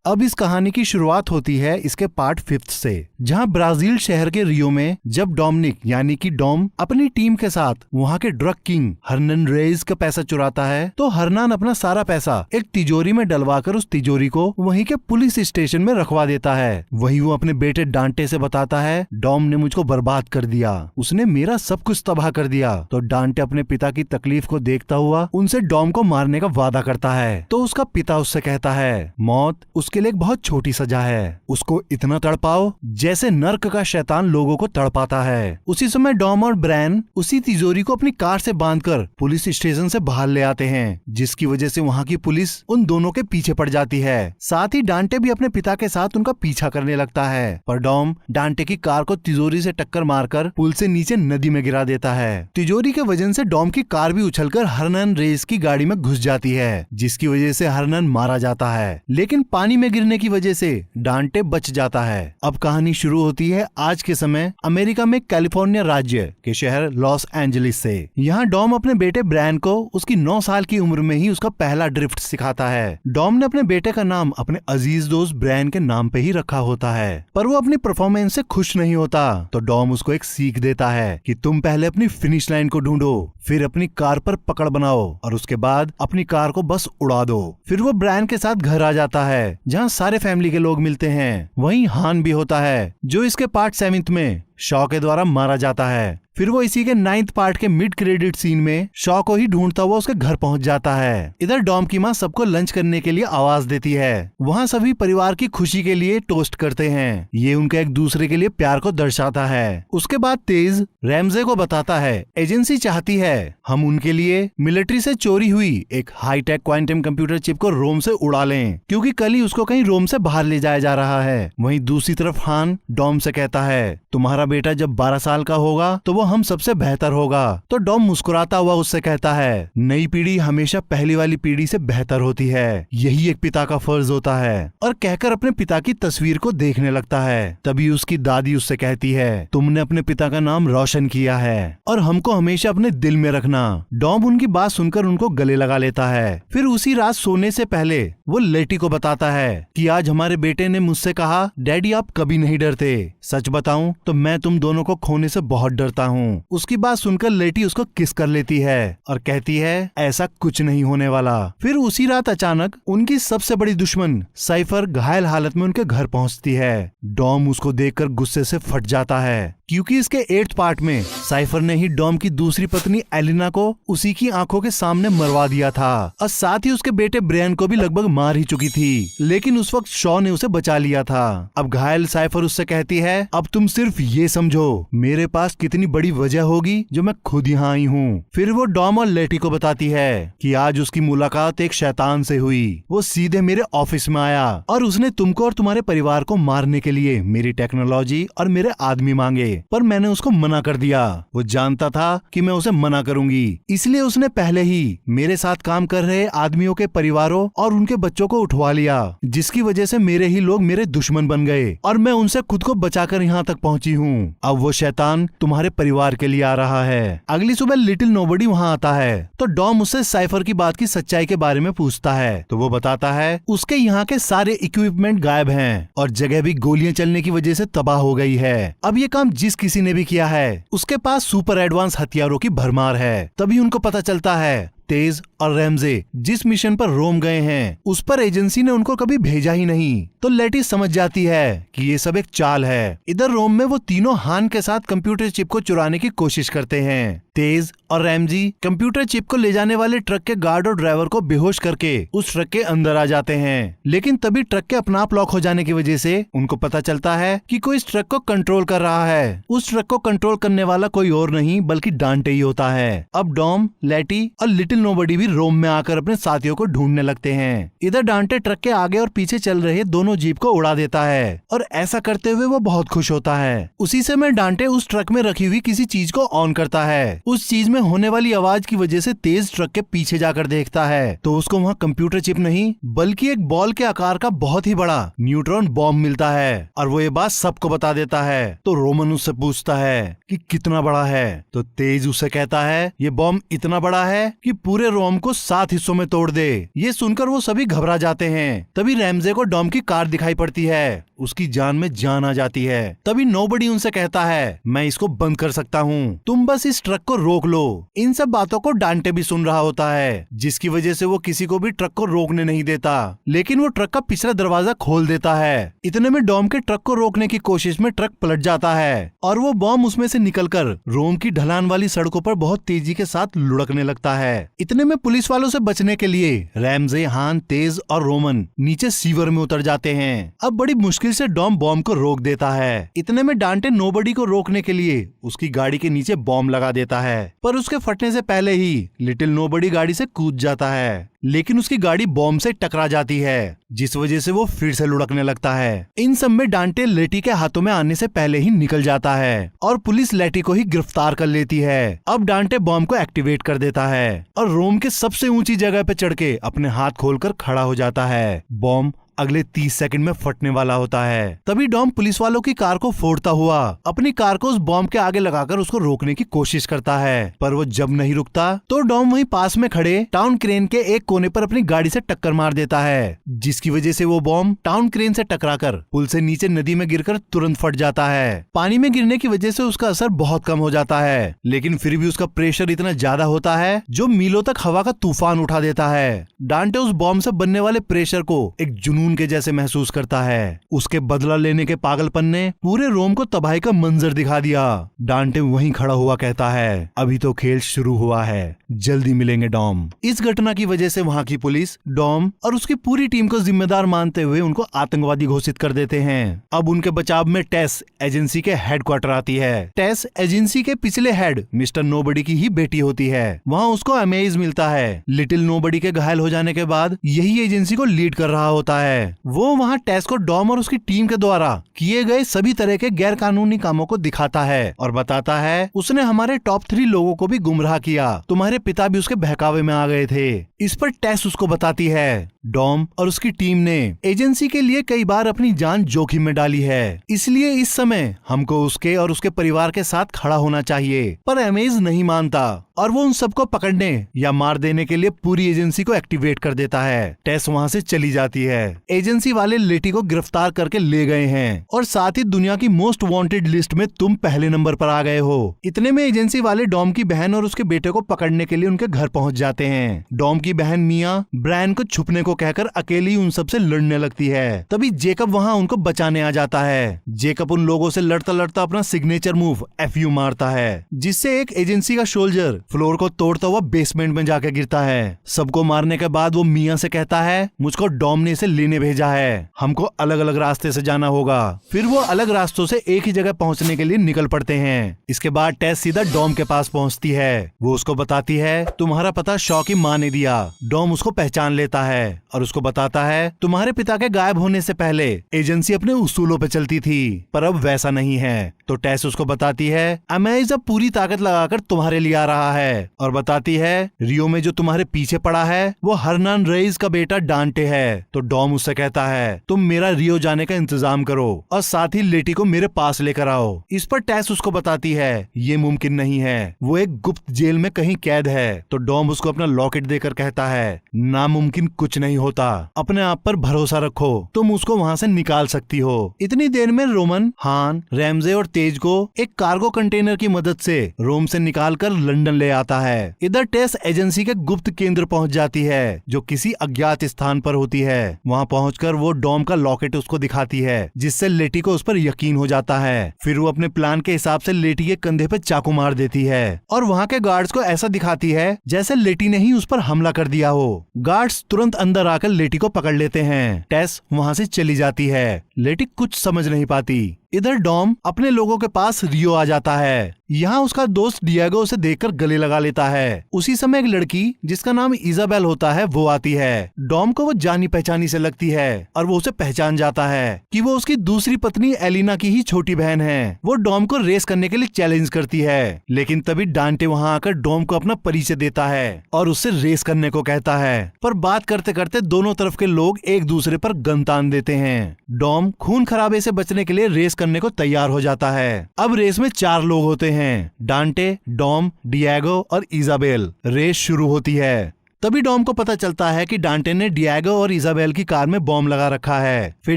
अब इस कहानी की शुरुआत होती है इसके पार्ट 5 से, जहां ब्राजील शहर के रियो में जब डोमिनिक यानी कि डॉम अपनी टीम के साथ वहां के ड्रग किंग हर्नान रेज का पैसा चुराता है, तो हर्नान अपना सारा पैसा एक तिजोरी में डलवाकर उस तिजोरी को वहीं के पुलिस स्टेशन में रखवा देता है। वहीं वो अपने बेटे डांटे से बताता है, डॉम ने मुझको बर्बाद कर दिया, उसने मेरा सब कुछ तबाह कर दिया। तो डांटे अपने पिता की तकलीफ को देखता हुआ उनसे डॉम को मारने का वादा करता है। तो उसका पिता उससे कहता है, मौत उसके लिए एक बहुत छोटी सजा है, उसको इतना तड़पाओ जैसे नर्क का शैतान लोगों को तड़पाता है। उसी समय डॉम और ब्रैन उसी तिजोरी को अपनी कार से बांधकर पुलिस स्टेशन से बाहर ले आते हैं, जिसकी वजह से वहाँ की पुलिस उन दोनों के पीछे पड़ जाती है। साथ ही डांटे भी अपने पिता के साथ उनका पीछा करने लगता है, पर डॉम डांटे की कार को तिजोरी से टक्कर मारकर पुल से नीचे नदी में गिरा देता है। तिजोरी के वजन से डॉम की कार भी उछलकर हर्नान रेस की गाड़ी में घुस जाती है, जिसकी वजह से हर्नान मारा जाता है, लेकिन पानी में गिरने की वजह से डांटे बच जाता है। अब कहानी शुरू होती है आज के समय अमेरिका में कैलिफोर्निया राज्य के शहर लॉस एंजलिस से। यहाँ डॉम अपने बेटे ब्रैन को उसकी 9 साल की उम्र में ही उसका पहला ड्रिफ्ट सिखाता है। डॉम ने अपने बेटे का नाम अपने अजीज दोस्त ब्रैन के नाम पे ही रखा होता है, पर वो अपनी परफॉर्मेंस से खुश नहीं होता। तो डॉम उसको एक सीख देता है कि तुम पहले अपनी फिनिश लाइन को ढूंढो, फिर अपनी कार पर पकड़ बनाओ और उसके बाद अपनी कार को बस उड़ा दो। फिर वो ब्रैन के साथ घर आ जाता है, जहाँ सारे फैमिली के लोग मिलते हैं। वहीं हान भी होता है, जो इसके पार्ट 7 में शॉ के द्वारा मारा जाता है। फिर वो इसी के 9th पार्ट के मिड क्रेडिट सीन में शॉ को ही ढूंढता हुआ उसके घर पहुंच जाता है। इधर डॉम की माँ सबको लंच करने के लिए आवाज देती है। वहाँ सभी परिवार की खुशी के लिए टोस्ट करते हैं। ये उनके एक दूसरे के लिए प्यार को दर्शाता है। उसके बाद तेज रैमजे को बताता है, एजेंसी चाहती है हम उनके लिए मिलिट्री से चोरी हुई एक हाईटेक क्वांटम कंप्यूटर चिप को रोम से उड़ा लें, क्योंकि कल ही उसको कहीं रोम से बाहर ले जाया जा रहा है। वहीं दूसरी तरफ हान डॉम से कहता है, तुम्हारा बेटा जब 12 साल का होगा तो वो हम सबसे बेहतर होगा। तो डॉम मुस्कुराता हुआ उससे कहता है, नई पीढ़ी हमेशा पहली वाली पीढ़ी से बेहतर होती है, यही एक पिता का फर्ज होता है। और कहकर अपने पिता की तस्वीर को देखने लगता है। तभी उसकी दादी उससे कहती है, तुमने अपने पिता का नाम रोशन किया है और हमको हमेशा अपने दिल में रखना। डॉम उनकी बात सुनकर उनको गले लगा लेता है। फिर उसी रात सोने से पहले वो लेटी को बताता है कि आज हमारे बेटे ने मुझसे कहा, डैडी आप कभी नहीं डरते। सच बताऊं तो मैं तुम दोनों को खोने से बहुत डरता हूँ। उसकी बात सुनकर लेटी उसको किस कर लेती है और कहती है, ऐसा कुछ नहीं होने वाला। फिर उसी रात अचानक उनकी सबसे बड़ी दुश्मन साइफर घायल हालत में उनके घर पहुंचती है। डॉम उसको देखकर गुस्से से फट जाता है, क्योंकि इसके 8th पार्ट में साइफर ने ही डॉम की दूसरी पत्नी एलिना को उसी की आंखों के सामने मरवा दिया था और साथ ही उसके बेटे ब्रेन को भी लगभग मार ही चुकी थी, लेकिन उस वक्त शॉ ने उसे बचा लिया था। अब घायल साइफर उससे कहती है, अब तुम सिर्फ ये समझो मेरे पास कितनी बड़ी वजह होगी जो मैं खुद यहाँ आई हूँ। फिर वो डॉम और लेटी को बताती है कि आज उसकी मुलाकात एक शैतान से हुई। वो सीधे मेरे ऑफिस में आया और उसने तुमको और तुम्हारे परिवार को मारने के लिए मेरी टेक्नोलॉजी और मेरे आदमी मांगे, पर मैंने उसको मना कर दिया। वो जानता था कि मैं उसे मना करूंगी, इसलिए उसने पहले ही मेरे साथ काम कर रहे आदमियों के परिवारों और उनके बच्चों को उठवा लिया, जिसकी वजह से मेरे ही लोग मेरे दुश्मन बन गए और मैं उनसे खुद को बचाकर यहाँ तक पहुँची हूँ। अब वो शैतान तुम्हारे परिवार के लिए आ रहा है। अगली सुबह लिटिल नोबडी वहाँ आता है, तो डॉम उससे साइफर की बात की सच्चाई के बारे में पूछता है। तो वो बताता है उसके यहाँ के सारे इक्विपमेंट गायब हैं और जगह भी गोलियां चलने की वजह से तबाह हो गई है। अब ये काम जिस किसी ने भी किया है उसके पास सुपर एडवांस हथियारों की भरमार है। तभी उनको पता चलता है तेज और रैमजे जिस मिशन पर रोम गए हैं उस पर एजेंसी ने उनको कभी भेजा ही नहीं। तो लेटी समझ जाती है कि ये सब एक चाल है। इधर रोम में वो तीनों हान के साथ कंप्यूटर चिप को चुराने की कोशिश करते हैं। तेज और रैमजी कंप्यूटर चिप को ले जाने वाले ट्रक के गार्ड और ड्राइवर को बेहोश करके उस ट्रक के अंदर आ जाते हैं, लेकिन तभी ट्रक के अपना आप लॉक हो जाने की वजह से उनको पता चलता है कि कोई इस ट्रक को कंट्रोल कर रहा है। उस ट्रक को कंट्रोल करने वाला कोई और नहीं बल्कि डांटे ही होता है। अब डॉम, लेटी और लिटिल नोबडी भी रोम में आकर अपने साथियों को ढूंढने लगते हैं। इधर डांटे ट्रक के आगे और पीछे चल रहे दोनों जीप को उड़ा देता है और ऐसा करते हुए वो बहुत खुश होता है। उसी समय डांटे उस ट्रक में रखी हुई किसी चीज को ऑन करता है। उस चीज में होने वाली आवाज की वजह से तेज ट्रक के पीछे जाकर देखता है तो उसको वहाँ कंप्यूटर चिप नहीं बल्कि एक बॉल के आकार का बहुत ही बड़ा न्यूट्रॉन बॉम्ब मिलता है और वो ये बात सबको बता देता है। तो रोमन उससे पूछता है कि कितना बड़ा है, तो तेज उससे कहता है ये बॉम्ब इतना बड़ा है कि पूरे रोम को 7 हिस्सों में तोड़ दे। ये सुनकर वो सभी घबरा जाते हैं। तभी रैमजे को डॉम की कार दिखाई पड़ती है। उसकी जान में जान आ जाती है। तभी नोबडी उनसे कहता है, मैं इसको बंद कर सकता हूँ, तुम बस इस ट्रक को रोक लो। इन सब बातों को डांटे भी सुन रहा होता है, जिसकी वजह से वो किसी को भी ट्रक को रोकने नहीं देता, लेकिन वो ट्रक का पिछला दरवाजा खोल देता है। इतने में डॉम के ट्रक को रोकने की कोशिश में ट्रक पलट जाता है और वो बॉम्ब उसमें से निकलकर रोम की ढलान वाली सड़कों पर बहुत तेजी के साथ लुढ़कने लगता है। इतने में पुलिस वालों से बचने के लिए रैमजे, हान, तेज और रोमन नीचे सीवर में उतर जाते हैं। अब बड़ी मुश्किल से डॉम बॉम्ब को रोक देता है। इतने में डांटे नोबडी को रोकने के लिए उसकी गाड़ी के नीचे बॉम्ब लगा देता है, पर उसके फटने से पहले ही लिटिल नोबडी गाड़ी से कूद जाता है, लेकिन उसकी गाड़ी बॉम्ब से टकरा जाती है, जिस वजह से वो फिर से लुढ़कने लगता है। इन सब में डांटे लेटी के हाथों में आने से पहले ही निकल जाता है और पुलिस लेटी को ही गिरफ्तार कर लेती है। अब डांटे बॉम्ब को एक्टिवेट कर देता है और रोम के सबसे ऊंची जगह पे चढ़ के अपने हाथ खोलकर खड़ा हो जाता है। बॉम्ब अगले 30 सेकंड में फटने वाला होता है। तभी डॉम पुलिस वालों की कार को फोड़ता हुआ अपनी कार को उस बॉम्ब के आगे लगाकर उसको रोकने की कोशिश करता है, पर वो जब नहीं रुकता तो डॉम वहीं पास में खड़े टाउन क्रेन के एक कोने पर अपनी गाड़ी से टक्कर मार देता है, जिसकी वजह से वो बॉम्ब टाउन क्रेन से टकराकर पुल से नीचे नदी में गिरकर तुरंत फट जाता है। पानी में गिरने की वजह से उसका असर बहुत कम हो जाता है, लेकिन फिर भी उसका प्रेशर इतना ज्यादा होता है जो मीलों तक हवा का तूफान उठा देता है। डांटे उस बॉम्ब से बनने वाले प्रेशर को एक जुनून के जैसे महसूस करता है। उसके बदला लेने के पागलपन ने पूरे रोम को तबाही का मंजर दिखा दिया। डांटे वहीं खड़ा हुआ कहता है, अभी तो खेल शुरू हुआ है, जल्दी मिलेंगे डॉम। इस घटना की वजह से वहाँ की पुलिस डॉम और उसकी पूरी टीम को जिम्मेदार मानते हुए उनको आतंकवादी घोषित कर देते हैं। अब उनके बचाव में टेस एजेंसी के हेडक्वार्टर आती है। टेस एजेंसी के पिछले हेड मिस्टर नोबडी की ही बेटी होती है। वहाँ उसको अमेज मिलता है। लिटिल नोबडी के घायल हो जाने के बाद यही एजेंसी को लीड कर रहा होता है। वो वहाँ टेस को डॉम और उसकी टीम के द्वारा किए गए सभी तरह के गैर कानूनी कामों को दिखाता है और बताता है, उसने हमारे टॉप 3 लोगों को भी गुमराह किया, तुम्हारे पिता भी उसके बहकावे में आ गए थे। इस पर टेस उसको बताती है, डॉम और उसकी टीम ने एजेंसी के लिए कई बार अपनी जान जोखिम में डाली है, इसलिए इस समय हमको उसके और उसके परिवार के साथ खड़ा होना चाहिए। पर अमेज नहीं मानता और वो उन सबको पकड़ने या मार देने के लिए पूरी एजेंसी को एक्टिवेट कर देता है। टेस वहाँ से चली जाती है। एजेंसी वाले लेटी को गिरफ्तार करके ले गए हैं और साथ ही दुनिया की मोस्ट वांटेड लिस्ट में तुम पहले नंबर पर आ गए हो। इतने में एजेंसी वाले डॉम की बहन और उसके बेटे को पकड़ने के लिए उनके घर पहुँच जाते हैं। डॉम की बहन मिया ब्रायन को छुपने को कहकर अकेली उन सबसे लड़ने लगती है। तभी जेकब वहाँ उनको बचाने आ जाता है। जेकब उन लोगों से लड़ता लड़ता अपना सिग्नेचर मूव FU मारता है, जिससे एक एजेंसी का सोल्जर फ्लोर को तोड़ता हुआ बेसमेंट में जाकर गिरता है। सबको मारने के बाद वो मिया से कहता है, मुझको डॉम ने इसे लेने भेजा है, हमको अलग अलग रास्ते से जाना होगा। फिर वो अलग रास्तों से एक ही जगह पहुंचने के लिए निकल पड़ते हैं। इसके बाद टेस सीधा डॉम के पास पहुंचती है। वो उसको बताती है, तुम्हारा पता शॉ की माँ ने दिया। डॉम उसको पहचान लेता है और उसको बताता है, तुम्हारे पिता के गायब होने से पहले एजेंसी अपने उसूलों पे चलती थी, पर अब वैसा नहीं है। तो टेस उसको बताती है, अमेज अब पूरी ताकत लगाकर तुम्हारे लिए आ रहा है और बताती है, रियो में जो तुम्हारे पीछे पड़ा है वो हरनान रेइस का बेटा डांटे है। तो डॉम उससे कहता है, तुम मेरा रियो जाने का इंतजाम करो और साथ ही लेटी को मेरे पास लेकर आओ। इस पर टेस उसको बताती है, ये मुमकिन नहीं है, वो एक गुप्त जेल में कहीं कैद है। तो डॉम उसको अपना लॉकेट देकर कहता है, नामुमकिन कुछ नहीं होता, अपने आप पर भरोसा रखो, तुम उसको वहाँ से निकाल सकती हो। इतनी देर में रोमन, हान, रैमजे और तेज को एक कार्गो कंटेनर की मदद से रोम से निकालकर लंदन ले आता है। इधर टेस एजेंसी के गुप्त केंद्र पहुंच जाती है, जो किसी अज्ञात स्थान पर होती है। वहां पहुंचकर वो डॉम का लॉकेट उसको दिखाती है, जिससे लेटी को उस पर यकीन हो जाता है। फिर वो अपने प्लान के हिसाब से लेटी के कंधे पे चाकू मार देती है और वहां के गार्ड्स को ऐसा दिखाती है जैसे लेटी ने ही उस पर हमला कर दिया हो। गार्ड्स तुरंत अंदर आकर लेटी को पकड़ लेते हैं। टेस वहां से चली जाती है। लेटी कुछ समझ नहीं पाती। इधर डॉम अपने लोगों के पास रियो आ जाता है। यहाँ उसका दोस्त डिएगो उसे देखकर गले लगा लेता है। उसी समय एक लड़की जिसका नाम इजाबेल होता है वो आती है। डॉम को वो जानी पहचानी से लगती है और वो उसे पहचान जाता है कि वो उसकी दूसरी पत्नी एलिना की ही छोटी बहन है। वो डॉम को रेस करने के लिए चैलेंज करती है, लेकिन तभी डांटे वहाँ आकर डॉम को अपना परिचय देता है और उससे रेस करने को कहता है। पर बात करते करते दोनों तरफ के लोग एक दूसरे पर गन तान देते हैं। डॉम डॉम खून खराबे से बचने के लिए रेस करने को तैयार हो जाता है। अब रेस में 4 लोग होते हैं, डांटे, डॉम, डिएगो और इजाबेल। रेस शुरू होती है। तभी डॉम को पता चलता है कि डांटे ने डिएगो और इजाबेल की कार में बॉम्ब लगा रखा है। फिर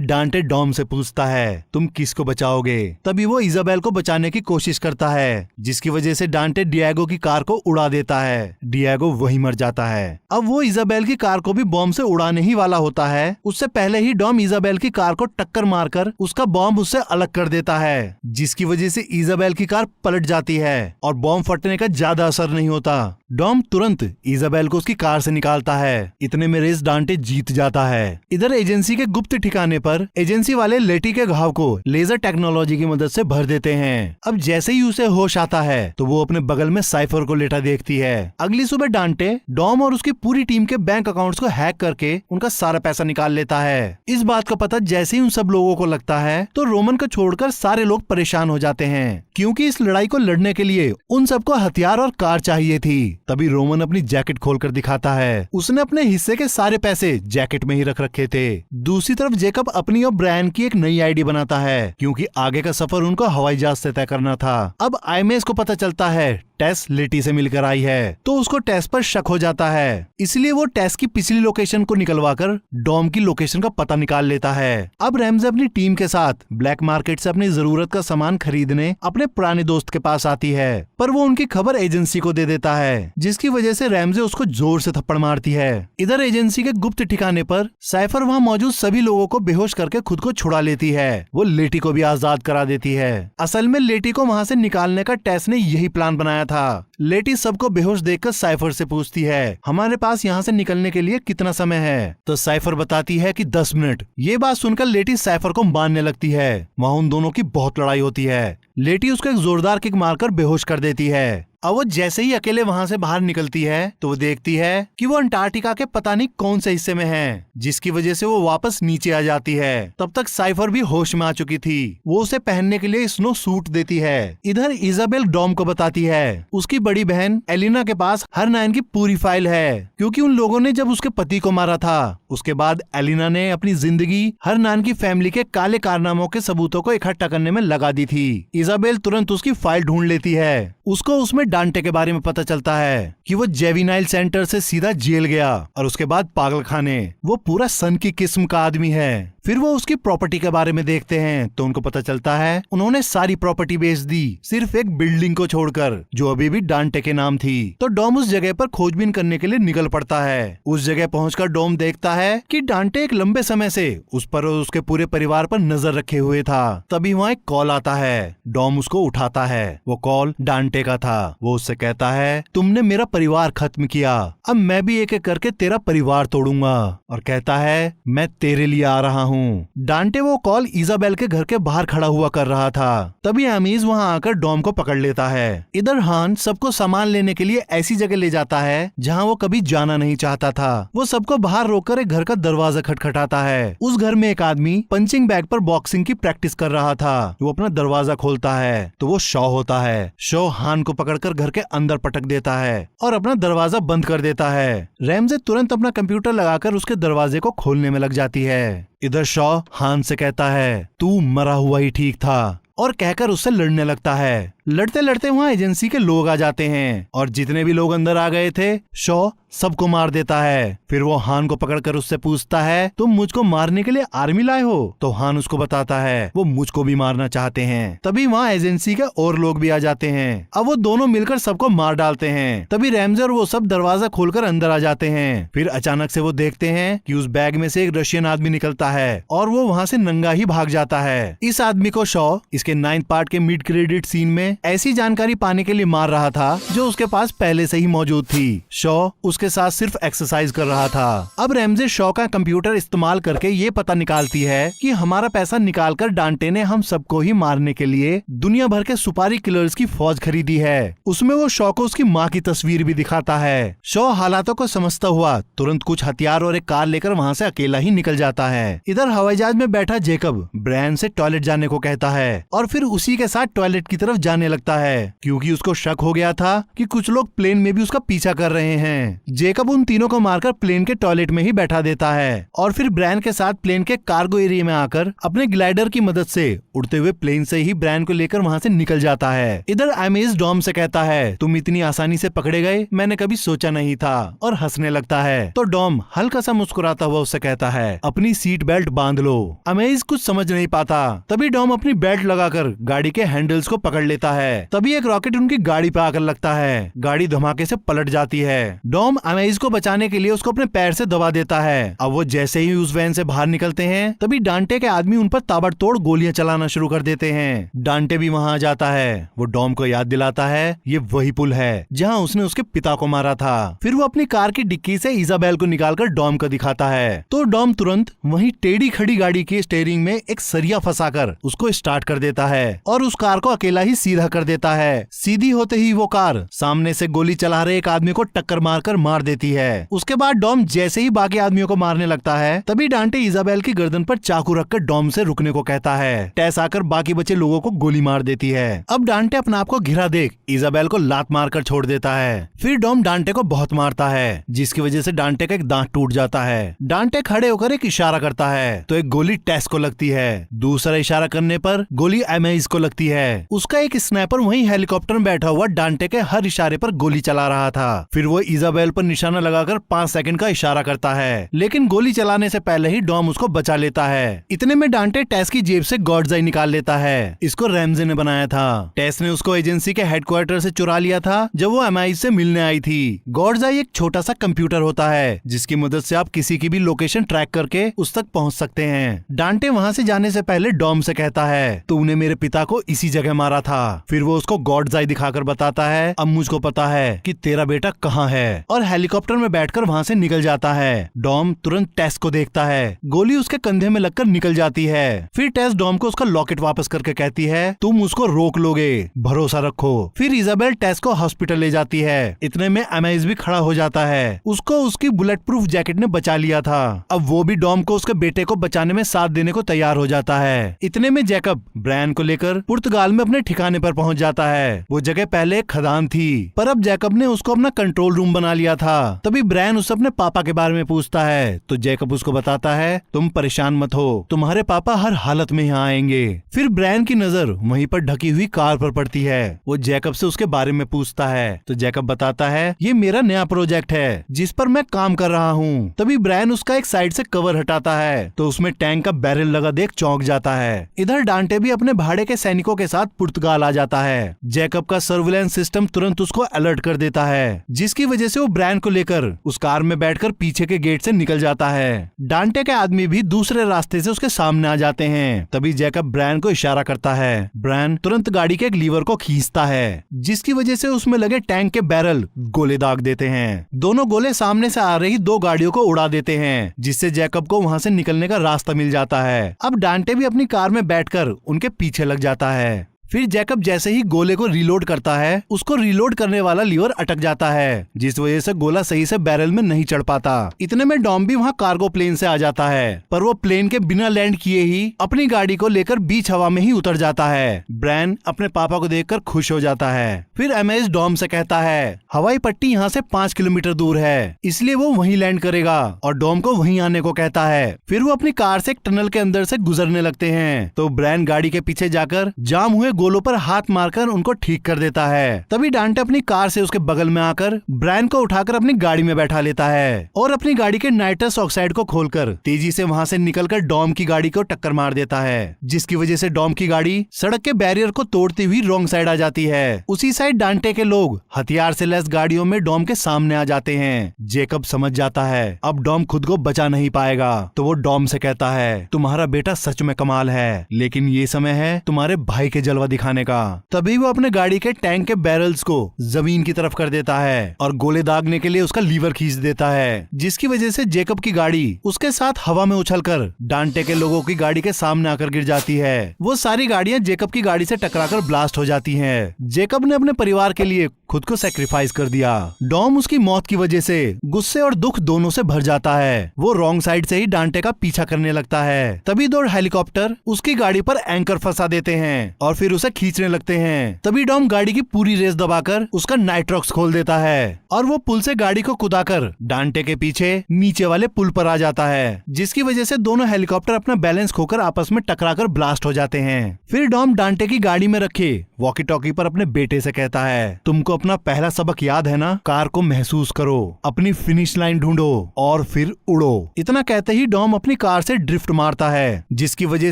डांटे डॉम से पूछता है, तुम किसको बचाओगे? तभी वो इजाबेल को बचाने की कोशिश करता है, जिसकी वजह से डांटे डिएगो की कार को उड़ा देता है। डिएगो वहीं मर जाता है। अब वो इजाबेल की कार को भी बॉम्ब से उड़ाने ही वाला होता है। उससे पहले ही डॉम इजाबेल की कार को टक्कर मारकर उसका बॉम्ब उससे अलग कर देता है, जिसकी वजह से इजाबेल की कार पलट जाती है और बॉम्ब फटने का ज्यादा असर नहीं होता। डॉम तुरंत इजाबेल को उसकी कार से निकालता है। इतने में रेस डांटे जीत जाता है। इधर एजेंसी के गुप्त ठिकाने पर एजेंसी वाले लेटी के घाव को लेजर टेक्नोलॉजी की मदद से भर देते हैं। अब जैसे ही उसे होश आता है तो वो अपने बगल में साइफर को लेटा देखती है। अगली सुबह डांटे डॉम और उसकी पूरी टीम के बैंक अकाउंट्स को हैक करके उनका सारा पैसा निकाल लेता है। इस बात का पता जैसे ही उन सब लोगों को लगता है तो रोमन को छोड़कर सारे लोग परेशान हो जाते हैं, क्योंकि इस लड़ाई को लड़ने के लिए उन सबको हथियार और कार चाहिए थी। तभी रोमन अपनी जैकेट खोलकर दिखाता है। उसने अपने हिस्से के सारे पैसे जैकेट में ही रख रखे थे। दूसरी तरफ जेकब अपनी और ब्रायन की एक नई आईडी बनाता है, क्योंकि आगे का सफर उनको हवाई जहाज से तय करना था। अब आईएमएस को पता चलता है टेस लेटी से मिलकर आई है, तो उसको टेस पर शक हो जाता है। इसलिए वो टेस की पिछली लोकेशन को निकलवाकर डॉम की लोकेशन का पता निकाल लेता है। अब रैमजे अपनी टीम के साथ ब्लैक मार्केट से अपनी जरूरत का सामान खरीदने अपने पुराने दोस्त के पास आती है, पर वो उनकी खबर एजेंसी को दे देता है, जिसकी वजह से रैमजे उसको जोर से थप्पड़ मारती है। इधर एजेंसी के गुप्त ठिकाने पर साइफर वहाँ मौजूद सभी लोगों को बेहोश करके खुद को छुड़ा लेती है। वो लेटी को भी आजाद करा देती है। असल में लेटी को वहाँ से निकालने का टेस ने यही प्लान बनाया था। लेटी सबको बेहोश देखकर साइफर से पूछती है, हमारे पास यहाँ से निकलने के लिए कितना समय है? तो साइफर बताती है कि 10 मिनट। ये बात सुनकर लेटी साइफर को मारने लगती है। वहाँ उन दोनों की बहुत लड़ाई होती है। लेटी उसको एक जोरदार किक मारकर बेहोश कर देती है। अब वो जैसे ही अकेले वहाँ से बाहर निकलती है तो वो देखती है कि वो अंटार्कटिका के पता नहीं कौन से हिस्से में है, जिसकी वजह से वो वापस नीचे आ जाती है। तब तक साइफर भी होश में आ चुकी थी। वो उसे पहनने के लिए स्नो सूट देती है। इधर इजाबेल डॉम को बताती है उसकी बड़ी बहन एलिना के पास हर9 की पूरी फाइल है, क्योंकि उन लोगों ने जब उसके पति को मारा था उसके बाद एलिना ने अपनी जिंदगी हर9 की फैमिली के काले कारनामों के सबूतों को इकट्ठा करने में लगा दी थी। इजाबेल तुरंत उसकी फाइल ढूंढ लेती है। उसको उसमें डांटे के बारे में पता चलता है कि वो जेविनाइल सेंटर से सीधा जेल गया और उसके बाद पागल खाने। वो पूरा सन की किस्म का आदमी है। फिर वो उसकी प्रॉपर्टी के बारे में देखते हैं तो उनको पता चलता है उन्होंने सारी प्रॉपर्टी बेच दी, सिर्फ एक बिल्डिंग को छोड़कर जो अभी भी डांटे के नाम थी। तो डॉम उस जगह पर खोजबीन करने के लिए निकल पड़ता है। उस जगह पहुंचकर डॉम देखता है कि डांटे एक लंबे समय से उस पर और उसके पूरे परिवार पर नजर रखे हुए था। तभी वहाँ एक कॉल आता है। डॉम उसको उठाता है। वो कॉल डांटे का था। वो उससे कहता है, तुमने मेरा परिवार खत्म किया, अब मैं भी एक एक करके तेरा परिवार तोड़ूंगा। और कहता है, मैं तेरे लिए आ रहा हूँ। डांटे वो कॉल इजाबेल के घर के बाहर खड़ा हुआ कर रहा था। तभी अमीज वहाँ आकर डॉम को पकड़ लेता है। इधर हान सबको सामान लेने के लिए ऐसी जगह ले जाता है जहाँ वो कभी जाना नहीं चाहता था। वो सबको बाहर रोककर एक घर का दरवाजा खटखटाता है। उस घर में एक आदमी पंचिंग बैग पर बॉक्सिंग की प्रैक्टिस कर रहा था। वो अपना दरवाजा खोलता है तो वो शॉ होता है। शॉ हान को पकड़कर घर के अंदर पटक देता है और अपना दरवाजा बंद कर देता है। रैमजे तुरंत अपना कंप्यूटर लगाकर उसके दरवाजे को खोलने में लग जाती है। इधर शॉ हान से कहता है, तू मरा हुआ ही ठीक था, और कहकर उससे लड़ने लगता है। लड़ते लड़ते वहाँ एजेंसी के लोग आ जाते हैं और जितने भी लोग अंदर आ गए थे शॉ सबको मार देता है। फिर वो हान को पकड़कर उससे पूछता है, तुम मुझको मारने के लिए आर्मी लाए हो? तो हान उसको बताता है वो मुझको भी मारना चाहते हैं। तभी वहाँ एजेंसी के और लोग भी आ जाते हैं। अब वो दोनों मिलकर सबको मार डालते हैं। तभी रैमजे और वो सब दरवाजा खोलकर अंदर आ जाते हैं। फिर अचानक से वो देखते हैं कि उस बैग में से एक रशियन आदमी निकलता है और वो वहाँ से नंगा ही भाग जाता है। इस आदमी को शॉ इसके 9th पार्ट के मिड क्रेडिट सीन में ऐसी जानकारी पाने के लिए मार रहा था जो उसके पास पहले से ही मौजूद थी। शॉ उसके साथ सिर्फ एक्सरसाइज कर रहा था। अब रैमजे शॉ का कंप्यूटर इस्तेमाल करके ये पता निकालती है कि हमारा पैसा निकालकर डांटे ने हम सबको ही मारने के लिए दुनिया भर के सुपारी किलर्स की फौज खरीदी है। उसमें वो शॉ को उसकी माँ की तस्वीर भी दिखाता है। शॉ हालातों को समझता हुआ तुरंत कुछ हथियार और एक कार लेकर वहाँ से अकेला ही निकल जाता है। इधर हवाई जहाज में बैठा जेकब ब्रायन से टॉयलेट जाने को कहता है और फिर उसी के साथ टॉयलेट की तरफ जाने जाने लगता है क्योंकि उसको शक हो गया था कि कुछ लोग प्लेन में भी उसका पीछा कर रहे हैं। जेकब उन तीनों को मारकर प्लेन के टॉयलेट में ही बैठा देता है और फिर ब्रायन के साथ प्लेन के कार्गो एरिया में आकर अपने ग्लाइडर की मदद से उड़ते हुए प्लेन से ही ब्रायन को लेकर वहाँ से निकल जाता है। इधर अमेज डॉम से कहता है, तुम इतनी आसानी से पकड़े गए, मैंने कभी सोचा नहीं था, और हंसने लगता है। तो डॉम हल्का सा मुस्कुराता हुआ उससे कहता है, अपनी सीट बेल्ट बांध लो। अमेज कुछ समझ नहीं पाता। तभी डॉम अपनी बेल्ट लगाकर गाड़ी के हैंडल्स को पकड़ लेता है। तभी एक रॉकेट उनकी गाड़ी पे आकर लगता है। गाड़ी धमाके से पलट जाती है। डॉम अमेज को बचाने के लिए उसको अपने पैर से दबा देता है। अब वो जैसे ही उस वैन से बाहर निकलते हैं तभी डांटे के आदमी उन पर ताबड़तोड़ गोलियां चलाना शुरू कर देते हैं। डांटे भी वहाँ आ जाता है। वो डॉम को याद दिलाता है ये वही पुल है जहाँ उसने उसके पिता को मारा था। फिर वो अपनी कार की डिक्की से इजाबेल को निकालकर डॉम को दिखाता है। तो डॉम तुरंत वहीं टेढ़ी खड़ी गाड़ी के स्टीयरिंग में एक सरिया फंसाकर उसको स्टार्ट कर देता है और उस कार को अकेला ही सीधा कर देता है। सीधी होते ही वो कार सामने से गोली चला रहे एक आदमी को टक्कर मारकर मार देती है। उसके बाद डॉम जैसे ही बाकी आदमियों को मारने लगता है तभी डांटे इजाबेल की गर्दन पर चाकू रखकर डॉम से रुकने को कहता है। टेस आकर बाकी बचे लोगों को गोली मार देती है। अब डांटे अपने आप को घिरा देख इजाबेल को लात मारकर छोड़ देता है। फिर डॉम डांटे को बहुत मारता है जिसकी वजह से डांटे का एक दांत टूट जाता है। डांटे खड़े होकर एक इशारा करता है तो एक गोली टेस को लगती है। दूसरा इशारा करने पर गोली एमेज को लगती है। उसका एक स्नाइपर वहीं हेलीकॉप्टर में बैठा हुआ डांटे के हर इशारे पर गोली चला रहा था। फिर वो इजाबेल पर निशाना लगाकर 5 सेकंड का इशारा करता है, लेकिन गोली चलाने से पहले ही डॉम उसको बचा लेता है। इतने में डांटे टेस की जेब से गॉड्स आई निकाल लेता है। इसको रैमजे ने बनाया था। टेस ने उसको एजेंसी के हेडक्वार्टर से चुरा लिया था जब वो एमआई से मिलने आई थी। गॉड्स आई एक छोटा सा कंप्यूटर होता है जिसकी मदद से आप किसी की भी लोकेशन ट्रैक करके उस तक पहुंच सकते हैं। डांटे वहां से जाने से पहले डॉम से कहता है, तूने मेरे पिता को इसी जगह मारा था। फिर वो उसको गॉड्स आई दिखाकर बताता है, अब मुझको पता है कि तेरा बेटा कहाँ है, और हेलीकॉप्टर में बैठकर वहां से निकल जाता है। डॉम तुरंत टेस को देखता है। गोली उसके कंधे में लगकर निकल जाती है। फिर टेस डॉम को उसका लॉकेट वापस करके कहती है, तुम उसको रोक लोगे, भरोसा रखो। फिर इजाबेल टेस को हॉस्पिटल ले जाती है। इतने में एमेज भी खड़ा हो जाता है। उसको उसकी बुलेट प्रूफ जैकेट ने बचा लिया था। अब वो भी डॉम को उसके बेटे को बचाने में साथ देने को तैयार हो जाता है। इतने में जैकब ब्रायन को लेकर पुर्तगाल में अपने ठिकाने पर पहुंच जाता है। वो जगह पहले एक खदान थी, पर अब जैकब ने उसको अपना कंट्रोल रूम बना लिया था। तभी ब्रायन उससे अपने पापा के बारे में पूछता है तो जैकब उसको बताता है, तुम परेशान मत हो, तुम्हारे पापा हर हालत में यहाँ आएंगे। फिर ब्रायन की नजर वहीं पर ढकी हुई कार पर पड़ती है। वो जैकब से उसके बारे में पूछता है तो जैकब बताता है, ये मेरा नया प्रोजेक्ट है जिस पर मैं काम कर रहा हूँ। तभी ब्रायन उसका एक साइड से कवर हटाता है तो उसमें टैंक का बैरल लगा देख चौंक जाता है। इधर डांटे भी अपने भाड़े के सैनिकों के साथ पुर्तगाल आ जाता है। जैकब का सर्विलेंस सिस्टम तुरंत उसको अलर्ट कर देता है, जिसकी वजह से वो ब्रायन को लेकर उस कार में बैठकर पीछे के गेट से निकल जाता है। डांटे के आदमी भी दूसरे रास्ते से उसके सामने आ जाते हैं। तभी जैकब ब्रायन को इशारा करता है। ब्रायन तुरंत गाड़ी के एक लीवर को खींचता है, जिसकी वजह से उसमें लगे टैंक के बैरल गोले दाग देते हैं। दोनों गोले सामने से आ रही 2 गाड़ियों को उड़ा देते हैं, जिससे जैकब को वहां से निकलने का रास्ता मिल जाता है। अब डांटे भी अपनी कार में बैठकर उनके पीछे लग जाता है। फिर जैकब जैसे ही गोले को रीलोड करता है, उसको रीलोड करने वाला लीवर अटक जाता है, जिस वजह से गोला सही से बैरल में नहीं चढ़ पाता। इतने में डॉम भी वहाँ कार्गो प्लेन से आ जाता है, पर वो प्लेन के बिना लैंड किए ही अपनी गाड़ी को लेकर बीच हवा में ही उतर जाता है। ब्रायन अपने पापा को देखकर खुश हो जाता है। फिर एमएस डॉम से कहता है, हवाई पट्टी यहाँ से 5 किलोमीटर दूर है, इसलिए वो वहीं लैंड करेगा, और डॉम को वहीं आने को कहता है। फिर वो अपनी कार से एक टनल के अंदर से गुजरने लगते हैं, तो ब्रायन गाड़ी के पीछे जाकर जाम हुए गोलों पर हाथ मारकर उनको ठीक कर देता है। तभी डांटे अपनी कार से उसके बगल में आकर ब्रायन को उठाकर अपनी गाड़ी में बैठा लेता है और अपनी गाड़ी के नाइट्रस ऑक्साइड को खोलकर तेजी से वहां से निकलकर डॉम की गाड़ी को टक्कर मार देता है, जिसकी वजह से डॉम की गाड़ी सड़क के बैरियर को तोड़ती हुई रॉन्ग साइड आ जाती है। उसी साइड डांटे के लोग हथियार से लैस गाड़ियों में डॉम के सामने आ जाते हैं। जेकब समझ जाता है अब डॉम खुद को बचा नहीं पाएगा, तो वो डॉम से कहता है, तुम्हारा बेटा सच में कमाल है, लेकिन ये समय है तुम्हारे भाई के जलवा दिखाने का। तभी वो अपने गाड़ी के टैंक के बैरल्स को जमीन की तरफ कर देता है और गोले दागने के लिए उसका लीवर खींच देता है, जिसकी वजह से जेकब की गाड़ी उसके साथ हवा में उछलकर डांटे के लोगों की गाड़ी के सामने आकर गिर जाती है। वो सारी गाड़ियां जेकब की गाड़ी से टकराकर ब्लास्ट हो जाती हैं। जेकब ने अपने परिवार के लिए खुद को सैक्रिफाइस कर दिया। डॉम उसकी मौत की वजह से गुस्से और दुख दोनों से भर जाता है। वो रॉन्ग साइड से ही डांटे का पीछा करने लगता है। तभी 2 हेलीकॉप्टर उसकी गाड़ी पर एंकर फंसा देते हैं और फिर उसे खींचने लगते हैं। तभी डॉम गाड़ी की पूरी रेस दबाकर उसका नाइट्रॉक्स खोल देता है और वो पुल से गाड़ी को कुदाकर डांटे के पीछे नीचे वाले पुल पर आ जाता है, जिसकी वजह से दोनों हेलीकॉप्टर अपना बैलेंस खोकर आपस में टकराकर ब्लास्ट हो जाते हैं। फिर डॉम डांटे की गाड़ी में रखे वॉकी टॉकी पर अपने बेटे से कहता है, तुमको अपना पहला सबक याद है ना? कार को महसूस करो, अपनी फिनिश लाइन ढूंढो और फिर उड़ो। इतना कहते ही डॉम अपनी कार से ड्रिफ्ट मारता है, जिसकी वजह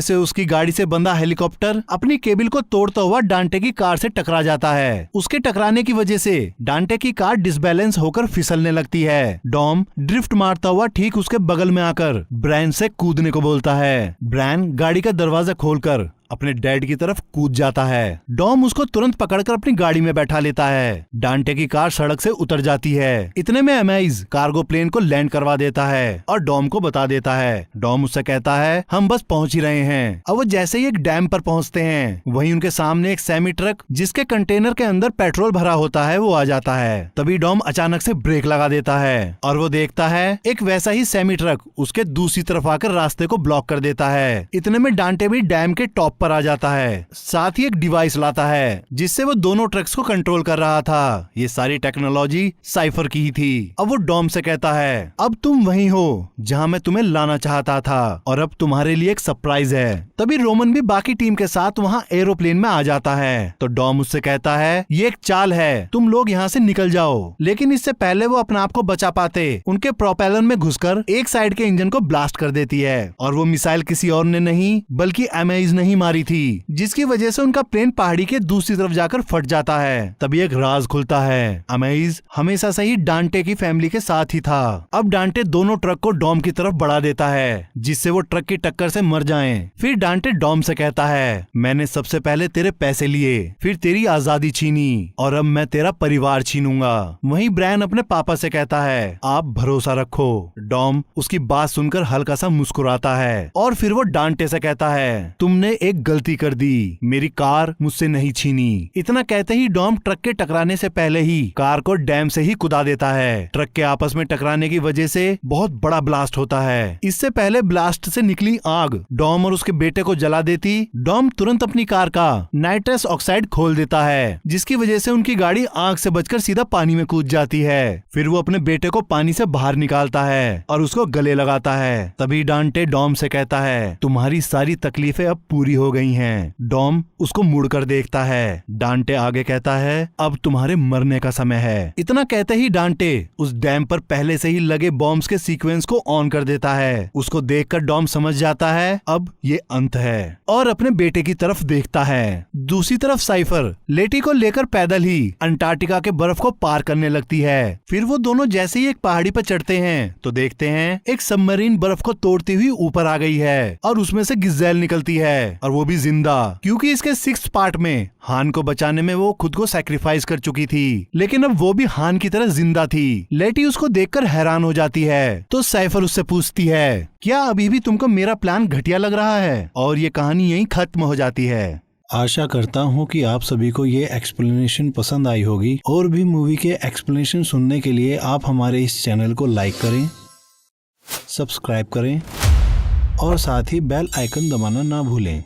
से उसकी गाड़ी से बंधा हेलीकॉप्टर अपनी केबल को तोड़ता हुआ डांटे की कार से टकरा जाता है। उसके टकराने की वजह से डांटे की कार डिसबैलेंस होकर फिसलने लगती है। डॉम ड्रिफ्ट मारता हुआ ठीक उसके बगल में आकर ब्रायन से कूदने को बोलता है। ब्रायन गाड़ी का दरवाजा खोलकर अपने डैड की तरफ कूद जाता है। डॉम उसको तुरंत पकड़कर अपनी गाड़ी में बैठा लेता है। डांटे की कार सड़क से उतर जाती है। इतने में अमेज कार्गो प्लेन को लैंड करवा देता है और डॉम को बता देता है। डॉम उससे कहता है, हम बस पहुंच ही रहे हैं। अब वो जैसे ही एक डैम पर पहुंचते हैं, वहीं उनके सामने एक सेमी ट्रक जिसके कंटेनर के अंदर पेट्रोल भरा होता है वो आ जाता है। तभी डॉम अचानक से ब्रेक लगा देता है और वो देखता है एक वैसा ही सेमी ट्रक उसके दूसरी तरफ आकर रास्ते को ब्लॉक कर देता है। इतने में डांटे भी डैम के टॉप पर आ जाता है। साथ ही एक डिवाइस लाता है जिससे वो दोनों ट्रक्स को कंट्रोल कर रहा था। ये सारी टेक्नोलॉजी साइफर की ही थी। अब वो डॉम से कहता है, अब तुम वहीं हो जहां मैं तुम्हें लाना चाहता था और अब तुम्हारे लिए एक सरप्राइज है। तभी रोमन भी बाकी टीम के साथ वहां एरोप्लेन में आ जाता है। तो डॉम उससे कहता है, ये एक चाल है, तुम लोग यहाँ से निकल जाओ। लेकिन इससे पहले वो अपने आप को बचा पाते उनके प्रोपेलर में घुसकर एक साइड के इंजन को ब्लास्ट कर देती है और वो मिसाइल किसी और ने नहीं बल्कि अमेज ने ही मारी थी, जिसकी वजह से उनका प्लेन पहाड़ी के दूसरी तरफ जाकर फट जाता है। तभी एक राज खुलता है, अमेज हमेशा से ही डांटे की फैमिली के साथ ही था। अब डांटे दोनों ट्रक को डॉम की तरफ बढ़ा देता है जिससे वो ट्रक की टक्कर से मर जाएं। फिर डांटे डॉम से कहता है, मैंने सबसे पहले तेरे पैसे लिए, फिर तेरी आजादी छीनी और अब मैं तेरा परिवार छीनूंगा। वहीं ब्रायन अपने पापा से कहता है, आप भरोसा रखो। डॉम उसकी बात सुनकर हल्का सा मुस्कुराता है और फिर वो डांटे से कहता है, तुमने एक गलती कर दी, मेरी कार मुझसे नहीं छीनी। इतना कहते ही डॉम ट्रक के टकराने से पहले ही कार को डैम से ही कुदा देता है। ट्रक के आपस में टकराने की वजह से बहुत बड़ा ब्लास्ट होता है। इससे पहले ब्लास्ट से निकली आग डॉम और उसके बेटे को जला देती। डॉम तुरंत अपनी कार का नाइट्रस ऑक्साइड खोल देता है, जिसकी वजह से उनकी गाड़ी आग से बचकर सीधा पानी में कूद जाती है। फिर वो अपने बेटे को पानी से बाहर निकालता है और उसको गले लगाता है। तभी डांटे डॉम से कहता है, तुम्हारी सारी तकलीफें अब पूरी हो गई हैं। डॉम उसको मुड़कर देखता है। डांटे आगे कहता है, अब तुम्हारे मरने का समय है। इतना कहते ही डांटे उस डैम पर पहले से ही लगे बॉम्ब्स के सीक्वेंस को ऑन कर देता है। उसको देखकर डॉम समझ जाता है अब ये अंत है और अपने बेटे की तरफ देखता है। दूसरी तरफ साइफर लेटी को लेकर पैदल ही अंटार्कटिका के बर्फ को पार करने लगती है। फिर वो दोनों जैसे ही एक पहाड़ी पर चढ़ते हैं तो देखते हैं एक सबमरीन बर्फ को तोड़ती हुई ऊपर आ गई है और उसमें से गिज़ेल निकलती है और वो भी जिंदा, क्योंकि इसके 6th पार्ट में हान को बचाने में वो खुद को सैक्रिफाइस कर चुकी थी, लेकिन अब वो भी हान की तरह जिंदा थी। लेटी उसको देखकर हैरान हो जाती है तो साइफर उससे पूछती है, क्या अभी भी तुमको मेरा प्लान घटिया लग रहा है? और ये कहानी यहीं खत्म हो जाती है। आशा करता हूँ कि आप सभी को ये एक्सप्लेनेशन पसंद आई होगी। और भी मूवी के एक्सप्लेनेशन सुनने के लिए आप हमारे इस चैनल को लाइक करें, सब्सक्राइब करें और साथ ही बेल आइकन दबाना ना भूलें।